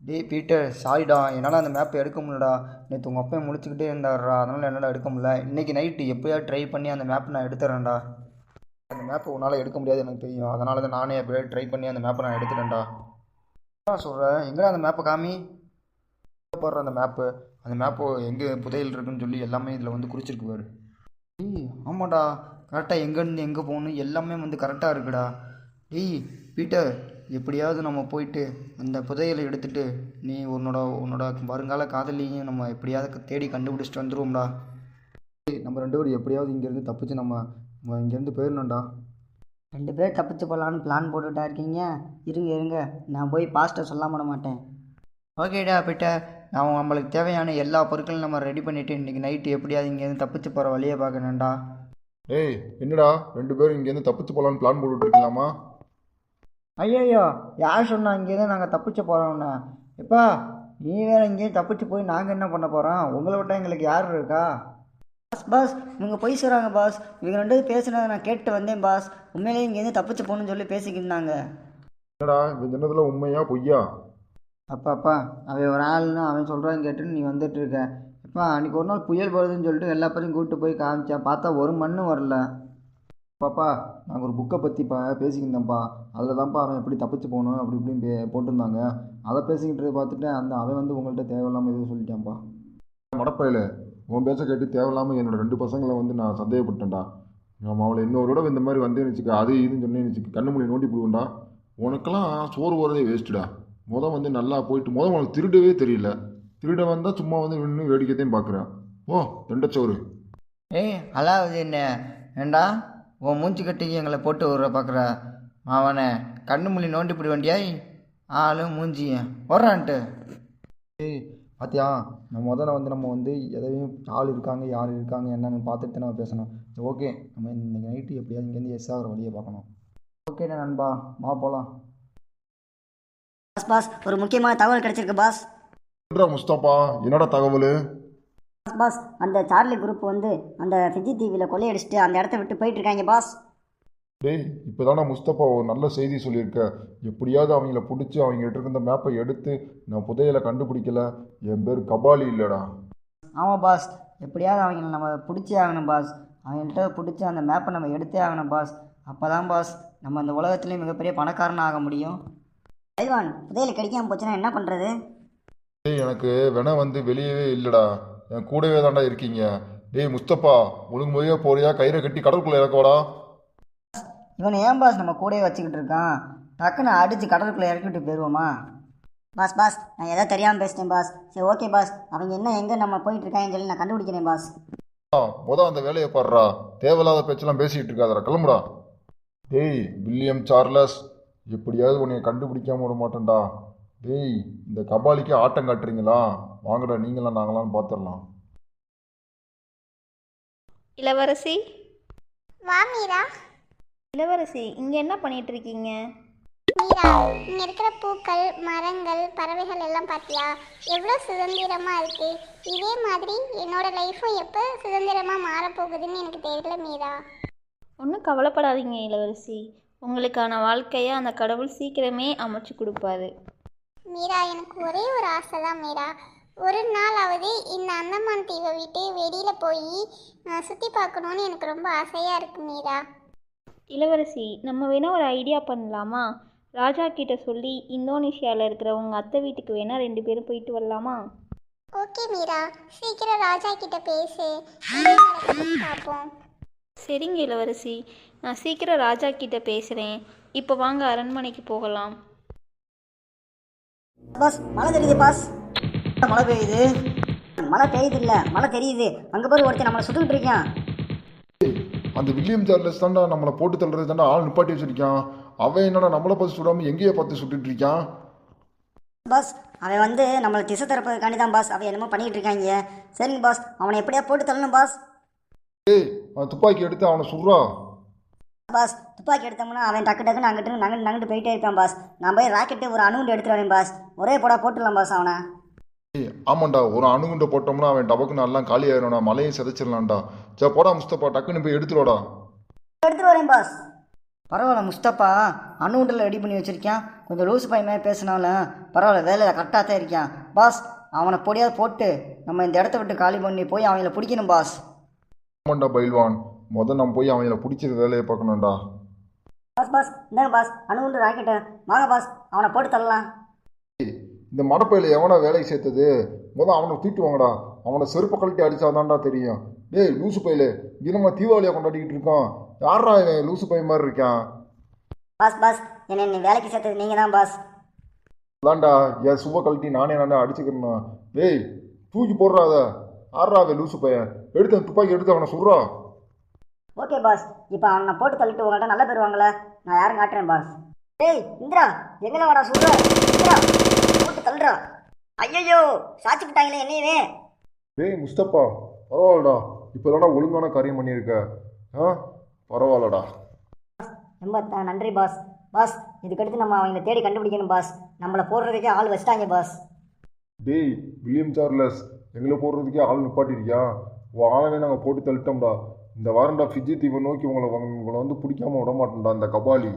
டேய் பீட்டர், சாரிடா, என்னால் அந்த மேப்பை எடுக்க முடியலடா. நேற்று உங்கள் அப்பையும் முழிச்சுக்கிட்டே இருந்தாருடா, அதனால் என்னால் எடுக்க முடியல. இன்றைக்கி நைட்டு எப்படியாவது ட்ரை பண்ணி அந்த மேப்பை நான் எடுத்துறேன்டா. அந்த மேப்பை உன்னால் எடுக்க முடியாது எனக்கு தெரியும், அதனால தான் நானே எப்படியாவது ட்ரை பண்ணி அந்த மேப்பை நான் எடுத்துட்டேன்டா. என்ன சொல்கிறேன்? எங்கடா அந்த மேப்பை காமி போடுற அந்த மேப்பு எங்கே புதையல் இருக்குன்னு சொல்லி எல்லாமே இதில் வந்து குறிச்சிருக்கு பாரு. டேய் ஆமாடா, கரெக்டாக எங்கேருந்து எங்கே போகணும் எல்லாமே வந்து கரெக்டாக இருக்குடா. டேய் பீட்டர், எப்படியாவது நம்ம போயிட்டு அந்த புதையலை எடுத்துட்டு நீ உன்னோட உன்னோட வருங்கால காதலியும் நம்ம எப்படியாவது தேடி கண்டுபிடிச்சிட்டு வந்துடுவோம்டா. நம்ம ரெண்டு பேரும் எப்படியாவது இங்கேருந்து தப்பிச்சு நம்ம இங்கேருந்து போயிடணும்டா. 2 பேர் தப்பிச்சு போகலான்னு பிளான் போட்டுட்டா இருக்கீங்க. இருங்க, நான் போய் பாஸ்ட்டை சொல்லாம விட மாட்டேன். ஓகேடா பீட்டர், நம்மளுக்கு தேவையான எல்லா பொருட்களும் நம்ம ரெடி பண்ணிவிட்டு இன்றைக்கி நைட்டு எப்படியாவது இங்கேருந்து தப்பிச்சு போகிற வழியை பார்க்கணும்டா. ஏய் என்னடா 2 பேரும் இங்கேருந்து தப்பிச்சு போகலான்னு பிளான் போட்டுட்டு இருக்கலாமா? ஐயோ, யார் சொன்னா இங்கேருந்து நாங்கள் தப்பிச்சு போகிறோம்ண்ணா? எப்பா, நீ வேறு இங்கேயும் தப்பிச்சு போய் நாங்கள் என்ன பண்ண போகிறோம்? உங்களை விட்டால் எங்களுக்கு யார் இருக்கா? பாஸ் இவங்க பொய் சொல்கிறாங்க பாஸ். இவங்க 2 பேரும் பேசுனதை நான் கேட்டு வந்தேன் பாஸ். உண்மையிலேயே இங்கேருந்து தப்பிச்சு போகணுன்னு சொல்லி பேசிக்கிட்டு. என்னடா இந்த தினத்தில் உண்மையா பொய்யா? அப்பா, அவன் ஒரு ஆள்னு அவன் சொல்கிறான்னு கேட்டுன்னு நீ வந்துட்டு இருக்க. எப்பா, அன்றைக்கி ஒரு நாள் புயல் வருதுன்னு சொல்லிட்டு எல்லா பேரையும் கூப்பிட்டு போய் காமிச்சேன், பார்த்தா ஒரு மண்ணும் வரல. பாப்பா, நாங்கள் ஒரு புக்கை பற்றி பேசிக்கிட்டோம்ப்பா. அதில் தான்ப்பா அவன் எப்படி தப்பிச்சு போகணும் அப்படி இப்படின்னு போட்டிருந்தாங்க. அதை பேசிக்கிட்டு பார்த்துட்டு அவன் வந்து உங்கள்கிட்ட தேவையில்லாமல் எதுவும் சொல்லிட்டான்ப்பா. மடப்பையில் உன் பேச கேட்டு தேவையில்லாமல் என்னோட 2 பசங்களை வந்து நான் சந்தேகப்பட்டேன்டா. நம்ம அவளை இன்னொரு தடவை இந்த மாதிரி வந்தேன்னு வச்சுக்க, அது இதுன்னு சொன்னேன்னு வச்சுக்க, கண்ணு மொழி நோண்டி போடுவோம்டா. உனக்கெல்லாம் சோறு போகிறதே வேஸ்ட்டுடா. வந்து நல்லா போயிட்டு உனக்கு திருடவே தெரியல. திருட வந்தால் சும்மா வந்து நின்று வேடிக்கைத்தையும் பார்க்குறேன். ஓ ரெண்டச்சோறு. ஏய் அலாவது என்ன ஏண்டா உன் மூஞ்சி கட்டிக்கு எங்களை போட்டு விட்ற பார்க்குற அவனை கண்ணு மொழி நோண்டி பிடி வண்டியாய் ஆளும் மூஞ்சி வர்றான்ட்டு. ஏய் பாத்தியா, நம்ம வந்து எதையும் ஆள் இருக்காங்க யார் இருக்காங்க என்னன்னு பார்த்துட்டு நம்ம பேசணும். ஓகே, நம்ம இன்னைக்கு நைட்டு எப்படியாவது இங்கேருந்து எஸ் ஆகிற வழியை பார்க்கணும். ஓகேண்ணா நண்பா, போகலாம். பாஸ் ஒரு முக்கியமான தகவல் கிடைச்சிருக்கு பாஸ். முஸ்தபா, என்னடா தகவல்? பாஸ் அந்த சார்லி குரூப் வந்து அந்த ஃபிஜி தீவில் கொள்ளையடிச்சிட்டு அந்த இடத்த விட்டு போயிட்டு இருக்காங்க பாஸ். டேய் இப்போதானே முஸ்தபா ஒரு நல்ல செய்தி சொல்லியிருக்க. எப்படியாவது அவங்கள பிடிச்சி அவங்ககிட்ட இருந்த மேப்பை எடுத்து நான் புதையலை கண்டுபிடிக்கல. என் பேர் கபாலி இல்லைடா. ஆமாம் பாஸ், எப்படியாவது அவங்கள நம்ம பிடிச்சே ஆகணும் பாஸ். அவங்கள்ட்ட பிடிச்சி அந்த மேப்பை நம்ம எடுத்தே ஆகணும் பாஸ். அப்போ தான் பாஸ் நம்ம அந்த உலகத்துலேயும் மிகப்பெரிய பணக்காரனாக ஆக முடியும். ஐவான், புதையல் கிடைக்காம போச்சுன்னா என்ன பண்ணுறது? டேய் எனக்கு வந்து வெளியவே இல்லைடா, என் கூடவே தாண்டா இருக்கீங்க. டேய் முஸ்தபா, ஒழுங்கு முறையாக போறியா? கயிறை கட்டி கடற்குள்ளே இறக்கவாடா. இவனை ஏன் பாஸ் நம்ம கூடவே வச்சுக்கிட்டு இருக்கான்? டக்குன்னு அடித்து கடலுக்குள்ளே இறக்கிட்டு போயிடுவோமா? பாஸ் நான் எதாவது தெரியாமல் பேசிட்டேன் பாஸ். சரி ஓகே பாஸ், அவங்க என்ன எங்கே நம்ம போயிட்டு இருக்காங்கன்னு சொல்லி நான் கண்டுபிடிக்கிறேன் பாஸ். அந்த வேலையை பாடுறா, தேவையில்லாத பேச்செல்லாம் பேசிக்கிட்டு இருக்காதடா, கிளம்புடா. டேய் வில்லியம் சார்லஸ், எப்படியாவது உன்னை கண்டுபிடிக்காம விட மாட்டேன்டா. டேய் இந்த கபாலிக்கு ஆட்டம் காட்டுறீங்களா? வாங்கடா, நீங்களாம் நாங்களாம் பார்த்துடலாம். இளவரசி, வா மீரா. இளவரசி இங்கே என்ன பண்ணிட்டு இருக்கீங்க? மீரா, இங்க இருக்கிற பூக்கள், மரங்கள், பறவைகள் எல்லாம் பார்த்தியா? எவ்வளோ சுதந்திரமா இருக்கு. இதே மாதிரி என்னோட லைஃப்பும் எப்போ சுதந்திரமா மாறப்போகுதுன்னு எனக்கு தெரியல மீரா. ஒன்றும் கவலைப்படாதீங்க இளவரசி, உங்களுக்கான வாழ்க்கையை அந்த கடவுள் சீக்கிரமே அமைச்சு கொடுப்பாரு. மீரா, எனக்கு ஒரே ஒரு ஆசை தான் மீரா. ஒரு நாளாவது இந்த அந்தமான் தீவை விட்டு வெளியில் போய் சுற்றி பார்க்கணுன்னு எனக்கு ரொம்ப ஆசையாக இருக்கு மீரா. இளவரசி, நம்ம வேணால் ஒரு ஐடியா பண்ணலாமா? ராஜா கிட்ட சொல்லி இந்தோனேஷியாவில் இருக்கிற உங்கள் அத்தை வீட்டுக்கு வேணால் 2 பேரும் போயிட்டு வரலாமா? ஓகே மீரா, சீக்கிரம் ராஜா கிட்ட பேசு, என்ன நடக்குதுன்னு பார்ப்போம். சரிங்க இளவரசி, நான் சீக்கிரம் ராஜா கிட்ட பேசுகிறேன். இப்போ வாங்க அரண்மனைக்கு போகலாம். பாஸ் மழை தெரியுது பாஸ். மழை பெய்யுது. மழை பெய்யுது இல்லை, மழை தெரியுது. அங்கே போய் ஒருத்தர் நம்மளை சுட்டுக்கிட்டு இருக்கான். அந்த வில்லியம் சார்லஸ் தாண்டா நம்மளை போட்டு தள்ளுறது தாண்டா ஆள் நிப்பாட்டி வச்சிருக்கான். அவன் என்னடா நம்மளை பார்த்து சுடாமல் எங்கேயே பார்த்து சுட்டுட்டு இருக்கான். பாஸ் அவன் வந்து நம்மளை திசை தரப்பதுக்காண்டி தான் பாஸ் அவன் என்னமோ பண்ணிகிட்டு இருக்காங்க. சரிங்க பாஸ், அவனை எப்படியா போட்டு தள்ளணும் பாஸ். ஏய் அவன் துப்பாக்கி எடுத்து அவனை சுடுறா. பாஸ் துப்பாக்கி எடுத்தோம்னா அவன் டக்குன்னு அங்கிட்டு நங்கிட்டு போயிட்டே இருப்பான் பாஸ். நான் போய் ராக்கெட்டு ஒரு அணுகுண்டு எடுத்துட்டு வரேன் பாஸ். ஒரே போட்டுடலாம் பாஸ் அவனை. ஏய் ஆமாண்டா, ஒரு அணுகுண்டை போட்டோம்னா அவன் டபக்குன்னு எல்லாம் காலி ஆயிடும்டா, மலையை சிதைச்சிடலாம்டா. சரி போடா முஸ்தபா, டக்குன்னு போய் எடுத்துருவாடா. எடுத்துட்டு வரேன் பாஸ். பரவாயில்ல முஸ்தபா, அணுகுண்டில் ரெடி பண்ணி வச்சுருக்கேன். கொஞ்சம் லூசு பையமே பேசினாலும் பரவாயில்ல, வேலையில் கரெக்டாக தான் இருக்கேன் பாஸ். அவனை பொடியாவது போட்டு நம்ம இந்த இடத்த விட்டு காலி பண்ணி போய் அவங்கள பிடிக்கணும் பாஸ். ஆமாண்டா பயில்வான், நம்ம போய் அவங்கள பிடிச்சிரு வேலையை பார்க்கணும்டா. பாஸ் பாஸ் இந்தாங்க பாஸ், அணுகுண்டு ராக்கெட்டு வாங்க பாஸ், அவனை போட்டு தள்ளலாம். இந்த மடப்பையில் எவனா வேலைக்கு சேர்த்தது? அவனை தூக்கிட்டு வாங்கடா. அவனை செருப்பை கழட்டி அடிச்சாதான்டா தெரியும். டேய் லூசு பையில, தினமா தீபாவளியாக கொண்டாடிக்கிட்டு இருக்கான். யாரா இவன் லூசு பையன் மாதிரி இருக்கான்? பாஸ் பாஸ், என்னை வேலைக்கு சேர்த்தது நீங்கள் தான் பாஸ். அதான்டா என் சுப கழட்டி நானே அடிச்சுக்கிறேன்னா. டேய் தூக்கி போடுறாத. ஆடுறா அவன் லூசு பையன், எடுத்து துப்பாக்கி எடுத்து அவனை சுடுறா. ஓகே பாஸ், இப்போ அவனை போட்டு தள்ளிட்டு உங்கள்கிட்ட நல்ல பேர் வாங்கல, நான் யாரும் காட்டுறேன் பாஸ். டேய் இந்திரா, எங்கே வாடா சொல்ற? இந்திரா போட்டு தள்ளுறா. ஐயோ சாச்சி விட்டாங்களே என்னையவே. டேய் முஸ்தபா, பரவாயில்லடா, இப்போதாடா ஒழுங்கான காரியம் பண்ணியிருக்க. பரவாயில்லடா. ரொம்ப நன்றி பாஸ். பாஸ் இதுக்கடுத்து நம்ம அவங்கள தேடி கண்டுபிடிக்கணும் பாஸ். நம்மளை போடுறதுக்கே ஆள் வச்சிட்டாங்க பாஸ். டேய் வில்லியம் சார்லஸ், எங்களை போடுறதுக்கே ஆள் நிப்பாட்டிருக்கியா? உன் ஆளவே நாங்கள் போட்டு தள்ளிட்டோம்டா. இந்த வாரண்டா ஃபிஜி தீவை நோக்கி உங்களை வந்து பிடிக்காம விட மாட்டோம்டா இந்த கபாலி.